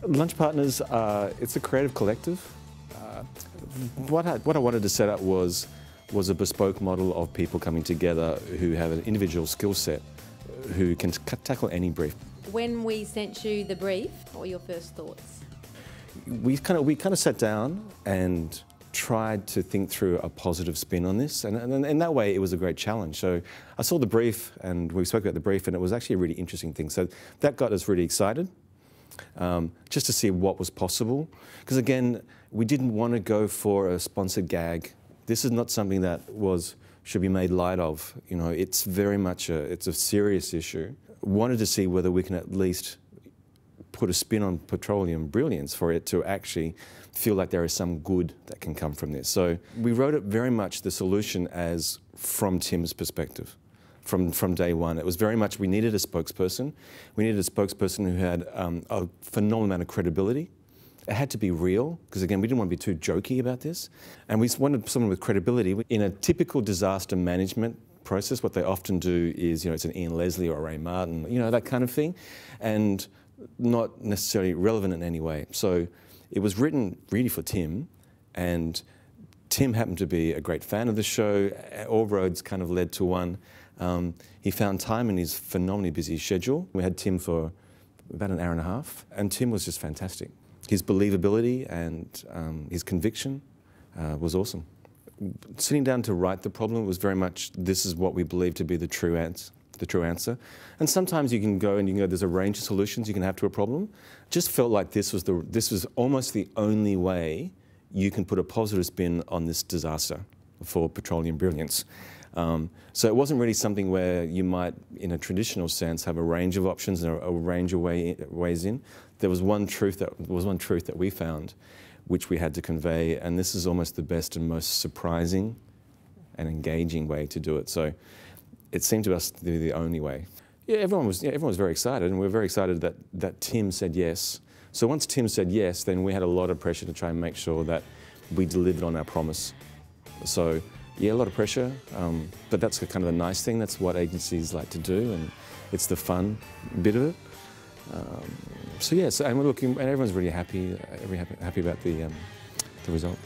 Lunch Partners, it's a creative collective. What I wanted to set up was a bespoke model of people coming together who have an individual skill set, who can tackle any brief. When we sent you the brief, what were your first thoughts? We kind of sat down and tried to think through a positive spin on this, and in that way it was a great challenge. So I saw the brief and we spoke about the brief, and it was actually a really interesting thing. So that got us really excited, just to see what was possible. Because again, we didn't want to go for a sponsored gag. This is not something that should be made light of. You know, it's very much it's a serious issue. Wanted to see whether we can at least put a spin on petroleum brilliance for it to actually feel like there is some good that can come from this. So we wrote it very much the solution as from Tim's perspective. From day one, it was very much we needed a spokesperson. We needed a spokesperson who had a phenomenal amount of credibility. It had to be real, because again, we didn't want to be too jokey about this. And we wanted someone with credibility. In a typical disaster management process, what they often do is, it's an Ian Leslie or a Ray Martin, that kind of thing, and not necessarily relevant in any way. So it was written really for Tim, and Tim happened to be a great fan of the show. All roads kind of led to one. He found time in his phenomenally busy schedule. We had Tim for about an hour and a half, and Tim was just fantastic. His believability and his conviction was awesome. Sitting down to write the problem was very much, this is what we believe to be the true answer. And sometimes you can go and there's a range of solutions you can have to a problem. Just felt like this was almost the only way you can put a positive spin on this disaster for petroleum brilliance. So it wasn't really something where you might, in a traditional sense, have a range of options and a range of ways in. There was one truth that we found, which we had to convey, and this is almost the best and most surprising and engaging way to do it. So it seemed to us to be the only way. Yeah, everyone was very excited, and we were very excited that Tim said yes. So once Tim said yes, then we had a lot of pressure to try and make sure that we delivered on our promise. So yeah, a lot of pressure, but that's kind of a nice thing. That's what agencies like to do, and it's the fun bit of it. So yeah, and we're looking, and everyone's really happy about the result.